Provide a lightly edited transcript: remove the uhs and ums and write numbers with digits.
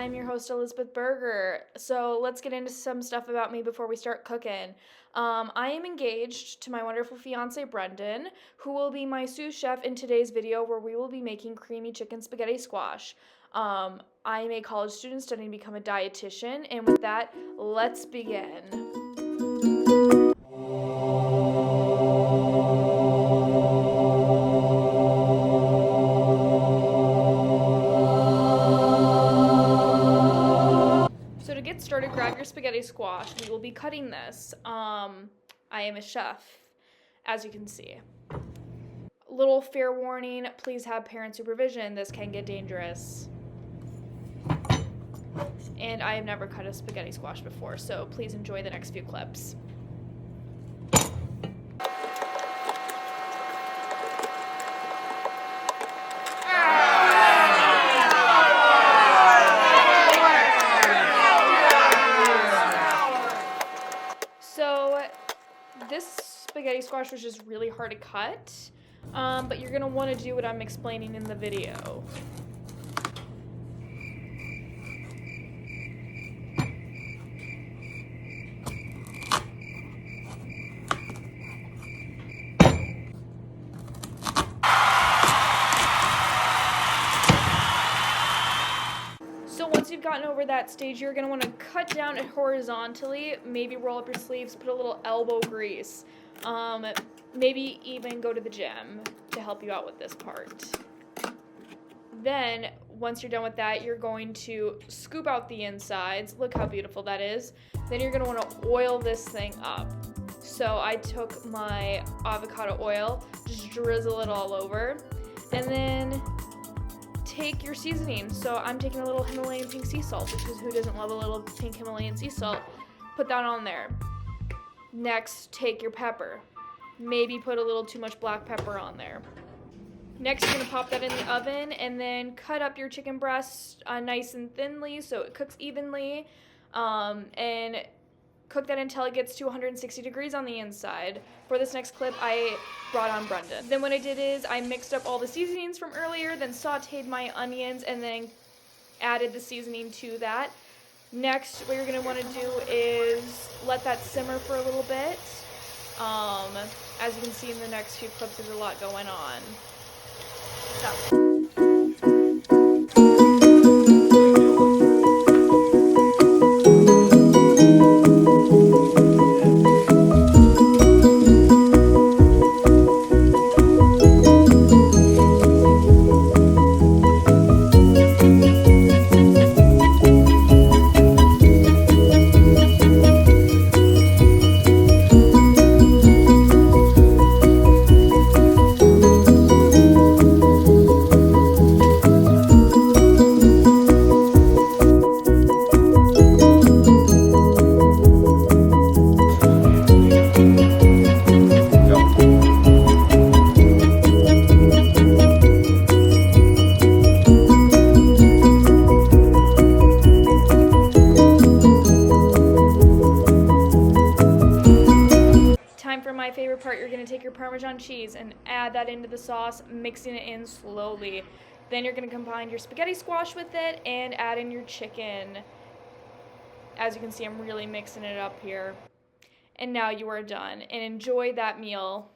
I'm your host, Elizabeth Berger. So let's get into some stuff about me before we start cooking. I am engaged to my wonderful fiance, Brendan, who will be my sous chef in today's video where we will be making creamy chicken spaghetti squash. I am a college student studying to become a dietitian, and with that, let's begin. Started, grab your spaghetti squash. We will be cutting this. I am a chef, as you can see. Little fair warning, please have parent supervision. This can get dangerous. And I have never cut a spaghetti squash before, so please enjoy the next few clips. This spaghetti squash was just really hard to cut, but you're going to want to do what I'm explaining in the video. So once you've gotten over that stage, you're going to want to cut down it horizontally, maybe roll up your sleeves, put a little elbow grease, maybe even go to the gym to help you out with this part. Then, once you're done with that, you're going to scoop out the insides. Look how beautiful that is. Then you're going to want to oil this thing up. So I took my avocado oil, just drizzle it all over, and then take your seasoning. So I'm taking a little Himalayan pink sea salt, because who doesn't love a little pink Himalayan sea salt? Put that on there. Next, take your pepper. Maybe put a little too much black pepper on there. Next, you're going to pop that in the oven and then cut up your chicken breast nice and thinly so it cooks evenly, and cook that until it gets to 160 degrees on the inside. For this next clip, I brought on Brendan. Then what I did is I mixed up all the seasonings from earlier, then sauteed my onions, and then added the seasoning to that. Next, what you're going to want to do is let that simmer for a little bit. As you can see in the next few clips, there's a lot going on. So. For my favorite part, you're going to take your Parmesan cheese and add that into the sauce, mixing it in slowly. Then you're going to combine your spaghetti squash with it and add in your chicken. As you can see, I'm really mixing it up here. And now you are done. And enjoy that meal.